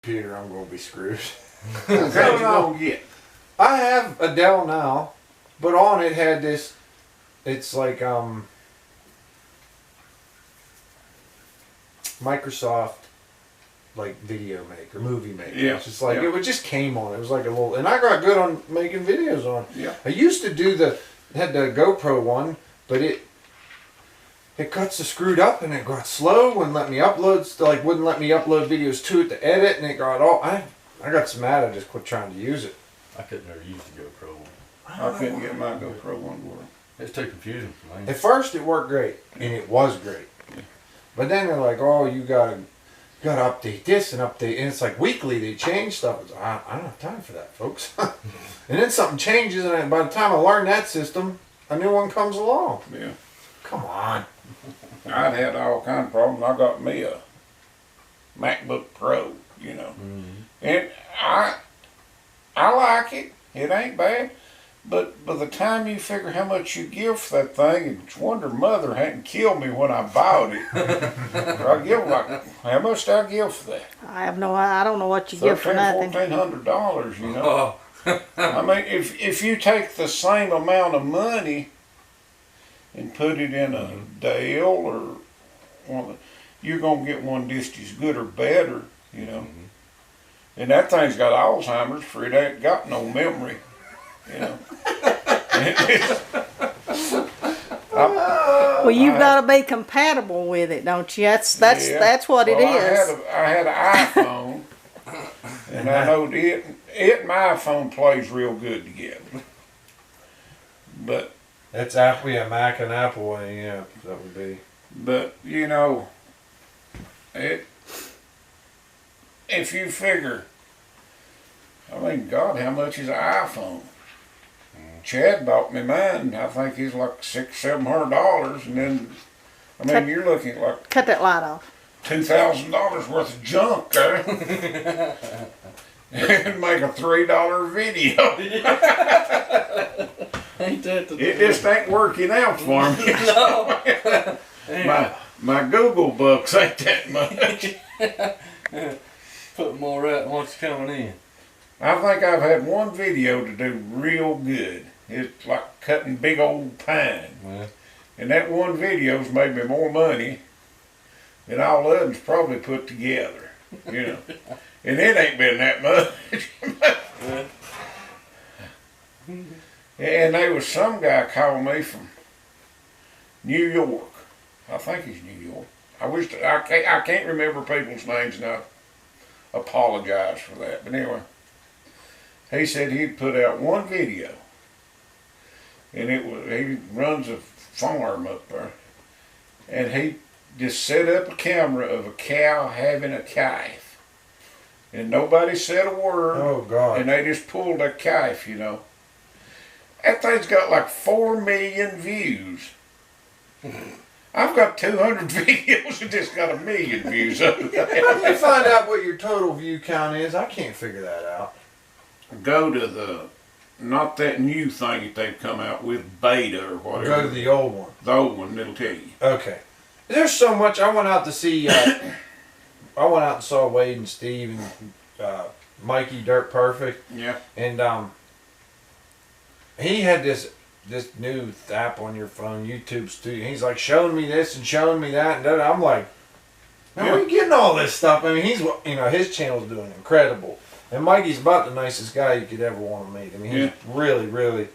computer, I'm going to be screwed. What kind you gonna get? I have a Dell now, but on it had this, it's like Microsoft like video maker, movie maker. Yeah. It's just like Yeah. it just came on. It was like a little, and I got good on making videos on. Yeah. I used to do had the GoPro one, but it got so screwed up and it got slow, wouldn't let me upload, wouldn't let me upload videos to it to edit, and it got all, I got so mad I just quit trying to use it. I couldn't ever use the GoPro one. I couldn't get my GoPro one to work. It's too confusing for me. At first it worked great, and it was great. But then they're like, oh, you gotta update this and update, and it's like weekly they change stuff. It's, I don't have time for that, folks. And then something changes, and by the time I learn that system, a new one comes along. Yeah. Come on. I'd had all kind of problems. I got me a MacBook Pro, you know. And I like it. It ain't bad. But by the time you figure how much you give for that thing, it's wonder mother hadn't killed me when I bought it. I give like, how much did I give for that? I don't know what you give for nothing. $1,400, you know. I mean, if you take the same amount of money and put it in a Dell or one, you're gonna get one just as good or better, you know. And that thing's got Alzheimer's, for it ain't got no memory, you know. Well, you've got to be compatible with it, don't you? That's what it is. I had an iPhone, and I know it and my iPhone plays real good together. But It's Apple, yeah, Mac and Apple, yeah, that would be. But you know, if you figure, I mean, God, how much is an iPhone? Chad bought me mine. I think he's like $600-700, and then, I mean, you're looking at like Cut that light off. $2,000 worth of junk there, and make a $3 video. Ain't that the It just ain't working out for me. No. my Google bucks ain't that much. Put more out than what's coming in. I think I've had one video to do real good. It's like cutting big old pine. Well, And that one video's made me more money than all of them's probably put together. You know. And it ain't been that much. And there was some guy called me from New York. I think he's New York. I can't remember people's names now. Apologize for that. But anyway, he said he'd put out one video, and he runs a farm up there, and he just set up a camera of a cow having a calf, and nobody said a word. Oh, God. And they just pulled that calf, you know. That thing's got like 4 million views. I've got 200 videos and just got 1 million views of it. How do you find out what your total view count is? I can't figure that out. Go to not that new thing that they've come out with, beta or whatever. Go to the old one. The old one, it'll tell you. Okay. There's so much. I went out to see, I went out and saw Wade and Steve and Mikey Dirt Perfect. Yeah. And he had this new app on your phone, YouTube Studio. He's like showing me this and showing me that, and I'm like, man, where are you getting all this stuff? I mean, his channel's doing incredible, and Mikey's about the nicest guy you could ever want to meet. I mean, he's really, really.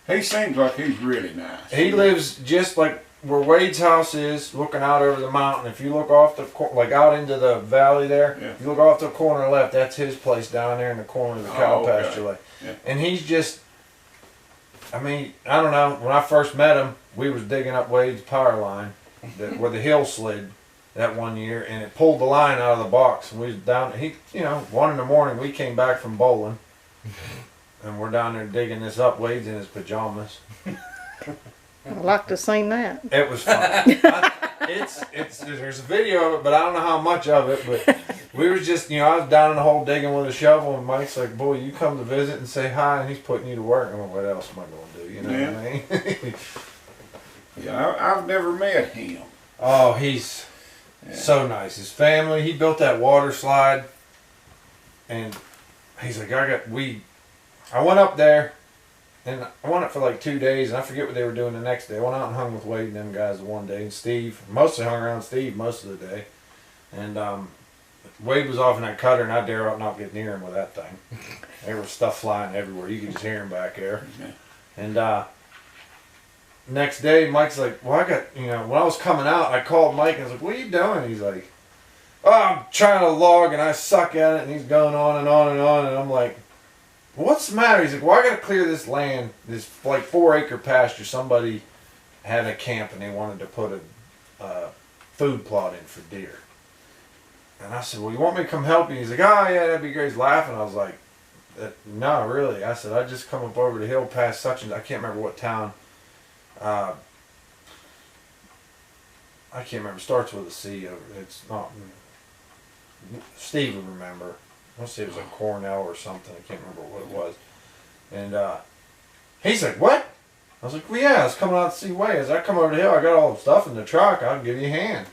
He seems like he's really nice. He lives just like where Wade's house is, looking out over the mountain. If you look off out into the valley there, if you look off to the corner left, that's his place down there in the corner of the cow pasture. Like, and he's just. I mean, I don't know. When I first met him, we was digging up Wade's power line where the hill slid that one year, and it pulled the line out of the box. And we was down. 1 in the morning, we came back from bowling, and we're down there digging this up. Wade's in his pajamas. I'd like to have seen that. It was fun. There's a video of it, but I don't know how much of it. But we was just, I was down in the hole digging with a shovel, and Mike's like, "Boy, you come to visit and say hi," and he's putting you to work. I'm like, what else am I going to do? You know what I mean? Yeah, I've never met him. Oh, he's so nice. His family. He built that water slide And he's like, I went up there, and I went up for like 2 days, and I forget what they were doing the next day. I went out and hung with Wade and them guys one day, and Steve. Mostly hung around Steve most of the day. And Wade was off in that cutter, and I dare not get near him with that thing. There was stuff flying everywhere. You could just hear him back there. And next day, Mike's like, well, when I was coming out, I called Mike, and I was like, what are you doing? He's like, oh, I'm trying to log, and I suck at it, and he's going on and on and on, and I'm like, what's the matter? He's like, well, I got to clear this land, this like 4-acre pasture. Somebody had a camp, and they wanted to put a food plot in for deer. And I said, well, you want me to come help you? He's like, oh, yeah, that'd be great. He's laughing. I was like, no, really. I said, I just come up over the hill past such and I can't remember what town. I can't remember. It starts with a C. It's not. Steve would remember. I want to say it was like Cornell or something. I can't remember what it was. And he's like, what? I was like, well, yeah, I was coming out to see Wade. As I come over the hill, I got all the stuff in the truck. I'll give you a hand.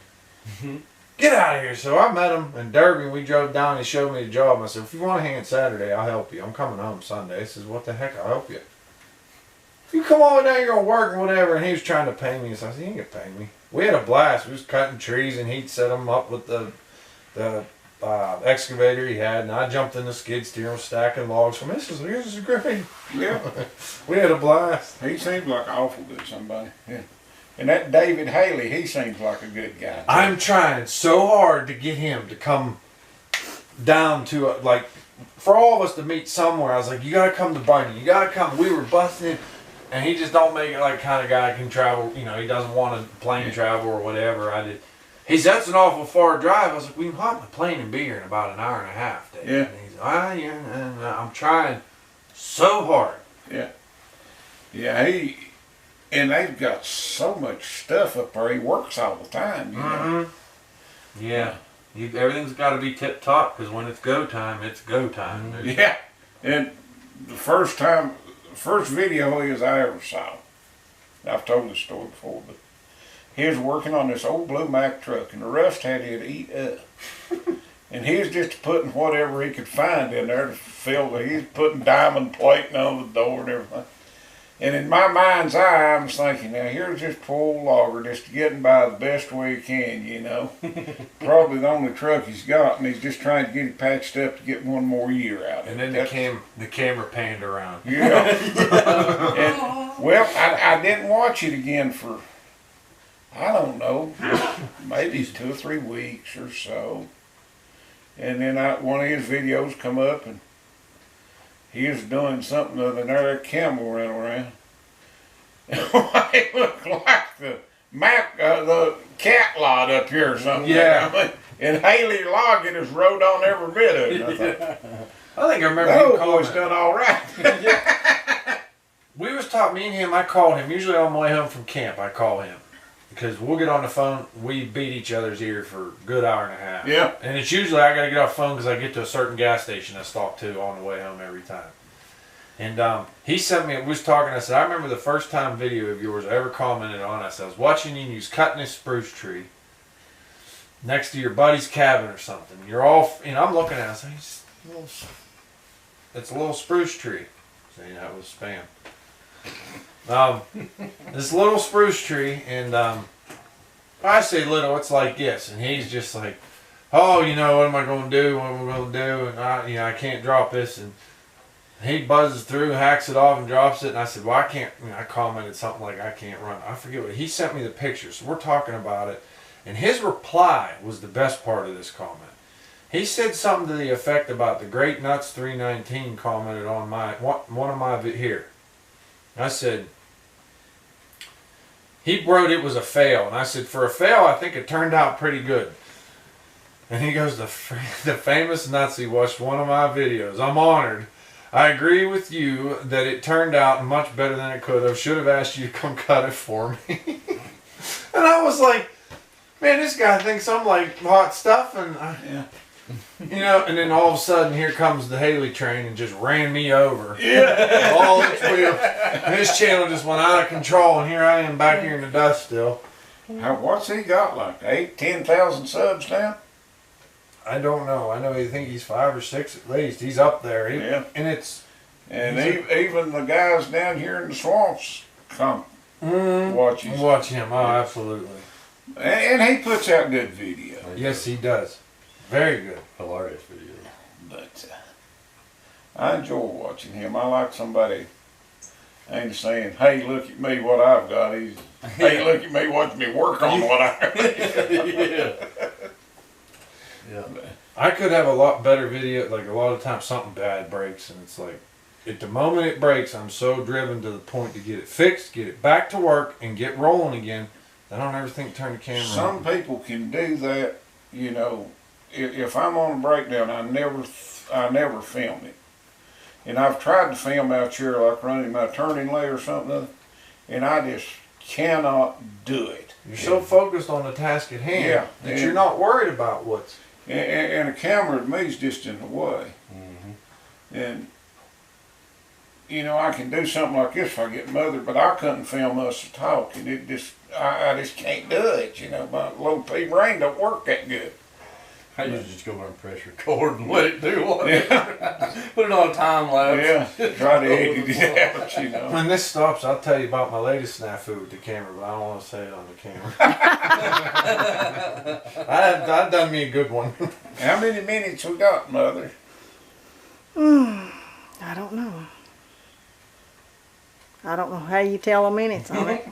Get out of here. So I met him in Derby. We drove down. He showed me the job. I said, if you want a hand Saturday, I'll help you. I'm coming home Sunday. He says, what the heck? I'll help you. If you come on down, you're going to work and whatever. And he was trying to pay me. So I said, he ain't going to pay me. We had a blast. We was cutting trees, and he'd set them up with the excavator he had. And I jumped in the skid steer and was stacking logs from this. This is great. Yeah. We had a blast. He seems like an awful good somebody. Yeah. And that David Haley, he seems like a good guy too. I'm trying so hard to get him to come down to for all of us to meet somewhere. I was like, you gotta come to Bunny. You gotta come. We were busting, and he just don't make it like kind of guy can travel. He doesn't want to plane travel or whatever. He said, that's an awful far drive. I was like, we can hop my plane and be here in about an hour and a half, Dave. Yeah. And he's like, yeah, I'm trying so hard. Yeah. Yeah, and they've got so much stuff up there. He works all the time, you know. Yeah. Everything's got to be tip top because when it's go time, it's go time. Yeah. And the first video I ever saw, I've told this story before, but he was working on this old blue Mack truck, and the rust had it eat up. And he was just putting whatever he could find in there to fill it. He was putting diamond plating on the door and everything. And in my mind's eye, I was thinking, now here's this poor old logger just getting by the best way he can, Probably the only truck he's got, and he's just trying to get it patched up to get one more year out of it. And then the camera panned around. Yeah. And, well, I didn't watch it again for, I don't know, maybe 2 or 3 weeks or so. And then one of his videos come up, and he was doing something other than there, a camel ran around. It looked like the cat lot up here or something. Yeah. And Haley Logging has rode on every bit of it. I think I remember that him old calling boy's done all right. We was taught, me and him, I called him. Usually on my way home from camp, I call him. Because we'll get on the phone, we beat each other's ear for a good hour and a half. Yeah. And it's usually I got to get off the phone because I get to a certain gas station I stop to on the way home every time. And he sent me, we was talking, I said, I remember the first time video of yours I ever commented on. I said, I was watching you and you was cutting this spruce tree next to your buddy's cabin or something. You're all, I'm looking at it, I say, it's a little spruce tree. See, that was spam. This little spruce tree, and I say little, it's like this, and he's just like, oh, what am I going to do? What am I going to do? And I can't drop this, and he buzzes through, hacks it off, and drops it. And I said, well, I can't. I commented something like, I can't run. I forget what he sent me the picture, so we're talking about it, and his reply was the best part of this comment. He said something to the effect about the Great Nuts 319 commented on one of my here. I said, he wrote it was a fail. And I said, for a fail, I think it turned out pretty good. And he goes, the famous Nazi watched one of my videos. I'm honored. I agree with you that it turned out much better than it could have. Should have asked you to come cut it for me. And I was like, man, this guy thinks I'm like hot stuff. And yeah. And then all of a sudden, here comes the Haley train and just ran me over. Yeah. All its wheels. His channel just went out of control, and here I am back here in the dust still. What's he got, like 10,000 subs now? I don't know. I know. I think he's 5 or 6 at least. He's up there. Yeah. And it's. And even the guys down here in the swamps come watch him. Watch him. Oh, absolutely. And he puts out good video. Yes, he does. Very good. Hilarious video. But I enjoy watching him. I like somebody ain't saying, "Hey, look at me, what I've got." He's, "Hey, look at me, watch me work on what I." Yeah. Yeah. I could have a lot better video. Like a lot of times, something bad breaks, and it's like, at the moment it breaks, I'm so driven to the point to get it fixed, get it back to work, and get rolling again. I don't ever think to turn the camera Some on. people can do that. You know, if I'm on a breakdown, I never film it. And I've tried to film out here, like running my turning lathe or something, and I just cannot do it. You're so focused on the task at hand that you're not worried about what's. And a camera to me is just in the way. And you know, I can do something like this if I get mothered, but I couldn't film us talking. It just, I just can't do it. You know, my low P brain don't work that good. I usually just go over and press record and let it do whatever. Put it on a time lapse. Yeah, try to edit it out, you know. When this stops, I'll tell you about my latest snafu with the camera, but I don't want to say it on the camera. I've done me a good one. How many minutes we got, Mother? I don't know. I don't know how you tell the minutes on it.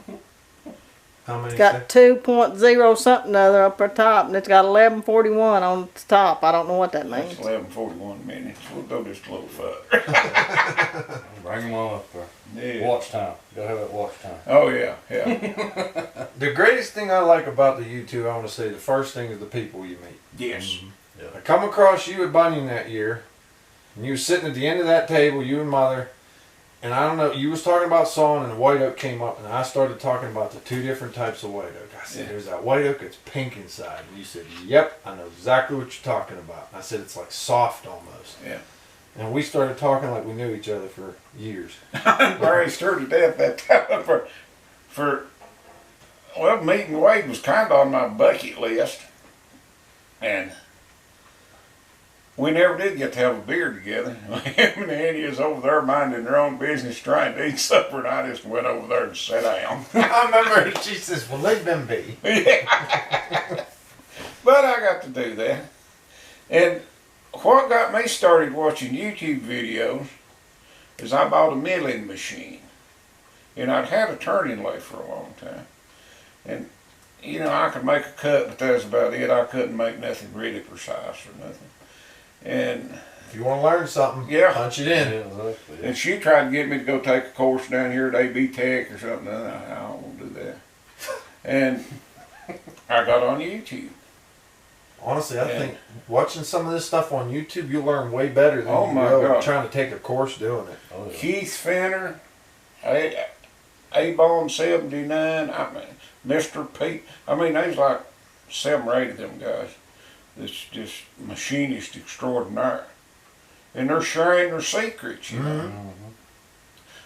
How many? It's got 2.0 something other up the top, and it's got 11:41 on the top. I don't know what that That's means. 11:41 minutes. We'll go just a little further. Bring them on up for Yeah. watch time. Gotta have that watch time. Oh, yeah, yeah. The greatest thing I like about the YouTube, I want to say, the first thing is the people you meet. Yes. I come across you at Bunyan that year, and you were sitting at the end of that table, you and Mother, and I don't know, you was talking about sawing, and the white oak came up, and I started talking about the 2 different types of white oak. I said, there's that white oak that's pink inside. And you said, yep, I know exactly what you're talking about. And I said, it's like soft almost. Yeah. And we started talking like we knew each other for years. Barry stirred to death that time well, meeting Wade was kind of on my bucket list. And we never did get to have a beer together. Him and Annie was over there minding their own business, trying to eat supper, and I just went over there and sat down. I remember she says, well, let them be. Yeah. But I got to do that. And what got me started watching YouTube videos is I bought a milling machine. And I'd had a turning lathe for a long time. And, you know, I could make a cut, but that was about it. I couldn't make nothing really precise or nothing. And if you want to learn something, punch it in. Exactly. and she tried to get me to go take a course down here at AB Tech or something. I don't want to do that. And I got on YouTube. Honestly, I think watching some of this stuff on YouTube, you'll learn way better than Oh you my will God. trying to take a course doing it. Oh, yeah. Keith Fenner, A-Bone 79, I mean, Mr. Pete. I mean, there's like 7 or 8 of them guys. That's just machinist extraordinaire. And they're sharing their secrets, you know.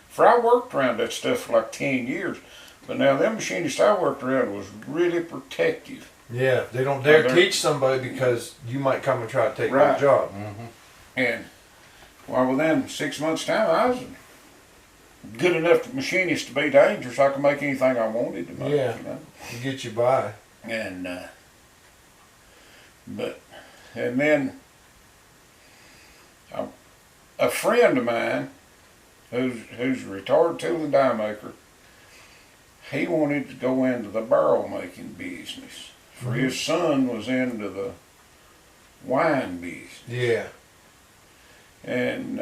For I worked around that stuff for like 10 years. But now them machinists I worked around was really protective. Yeah, they don't dare they're- teach somebody because you might come and try to take Right. their job. And well, within 6 months' time, I was good enough machinist to be dangerous. I could make anything I wanted to make, Yeah. you know. To get you by. And and then a friend of mine who's a retired tool and die maker, he wanted to go into the barrel making business. For his son was into the wine business. Yeah. And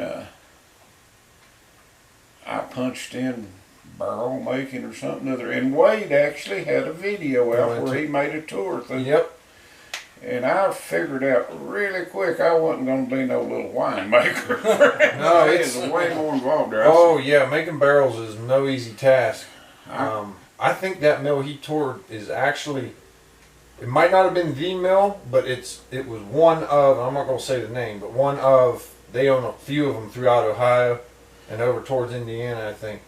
I punched in barrel making or something other. And Wade actually had a video out where he made a tour through. Yep. And I figured out really quick I wasn't going to be no little winemaker. No, It's it's way more involved there. Oh yeah, making barrels is no easy task. I think that mill he toured is actually, it might not have been the mill, but it was one of, I'm not going to say the name, but one of, they own a few of them throughout Ohio and over towards Indiana, I think.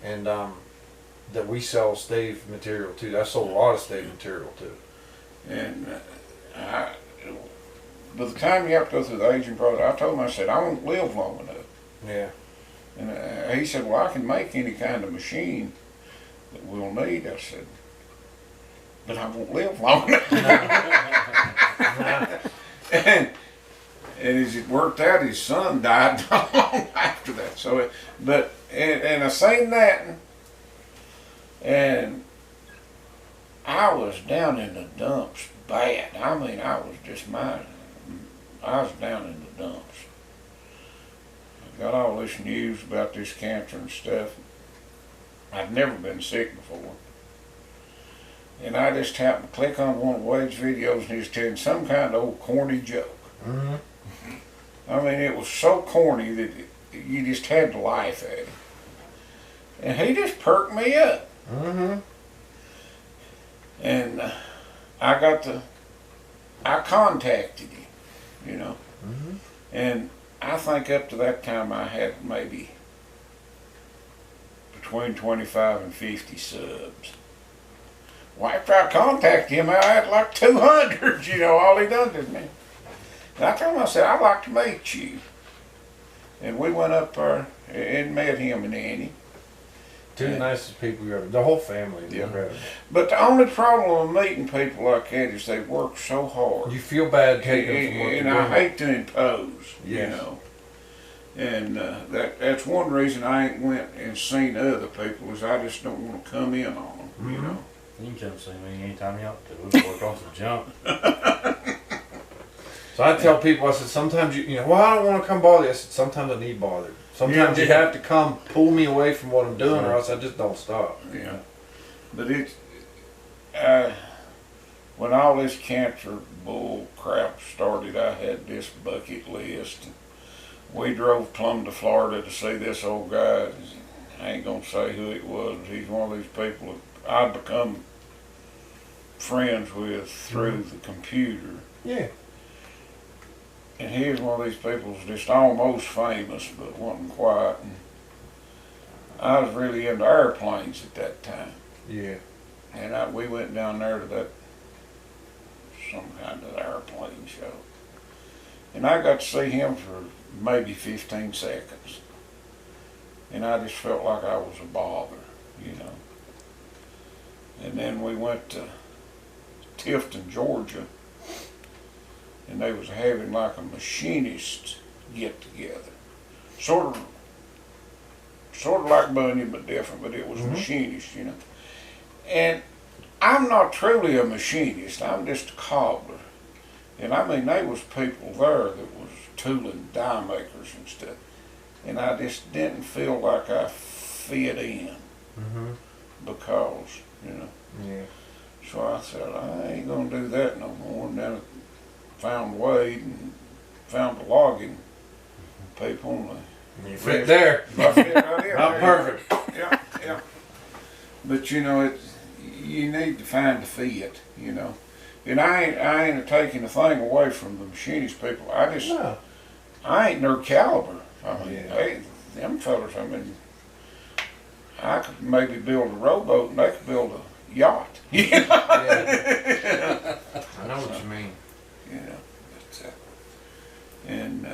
And that we sell stave material too. I sold a lot of stave material too. And by the time you have to go through the aging process, I told him, I said, I won't live long enough. Yeah. And he said, well, I can make any kind of machine that we'll need. I said, but I won't live long enough. and as it worked out, his son died not long after that. So, and I seen that, and I was down in the dumps bad. I mean, I was down in the dumps. I got all this news about this cancer and stuff. I'd never been sick before. And I just happened to click on one of Wade's videos and he was telling some kind of old corny joke. Mm-hmm. I mean, it was so corny that you just had to laugh at him. And he just perked me up. Mm-hmm. And I contacted him, you know. Mm-hmm. And I think up to that time I had maybe between 25 and 50 subs. Well, after I contacted him, I had like 200, you know, all he done to me. And I told him, I said, I'd like to meet you. And we went up there and met him and Annie. Two of the nicest people you ever. The whole family is Yeah. incredible. But the only problem with meeting people like that is they work so hard. You feel bad taking them from work. And I hate to impose, you Yes. know. And that's one reason I ain't went and seen other people is I just don't want to come in on them, you Mhm. know. You can come see me anytime you want to. We'll work on some junk. So I tell people, I said, sometimes you know, well, I don't want to come bother you. I said, sometimes I need bothered. Sometimes you have to come pull me away from what I'm doing, or else I just don't stop. Yeah. But it's, when all this cancer bull crap started, I had this bucket list. We drove plumb to Florida to see this old guy. I ain't gonna say who it was. He's one of these people that I'd become friends with through the computer. Yeah. And he was one of these people who's just almost famous, but wasn't quite. And I was really into airplanes at that time. Yeah. And we went down there to that, some kind of airplane show. And I got to see him for maybe 15 seconds. And I just felt like I was a bother, you know. And then we went to Tifton, Georgia. And they was having like a machinist get together. Sort of like Bunyan, but different, but it was machinist, you know. And I'm not truly a machinist, I'm just a cobbler. And I mean, there was people there that was tooling die makers and stuff. And I just didn't feel like I fit in because, you know. Yeah. So I said, I ain't gonna do that no more. And then I found Wade and found the logging people. And You fit there. I fit right in Not there. perfect. Yeah, yeah. But you know, you need to find the fit, you know. And I ain't taking a thing away from the machinist people. I ain't their caliber. I mean, them fellas, I mean, I could maybe build a rowboat and they could build a yacht. You know? Yeah. I know what you mean. You know, but, and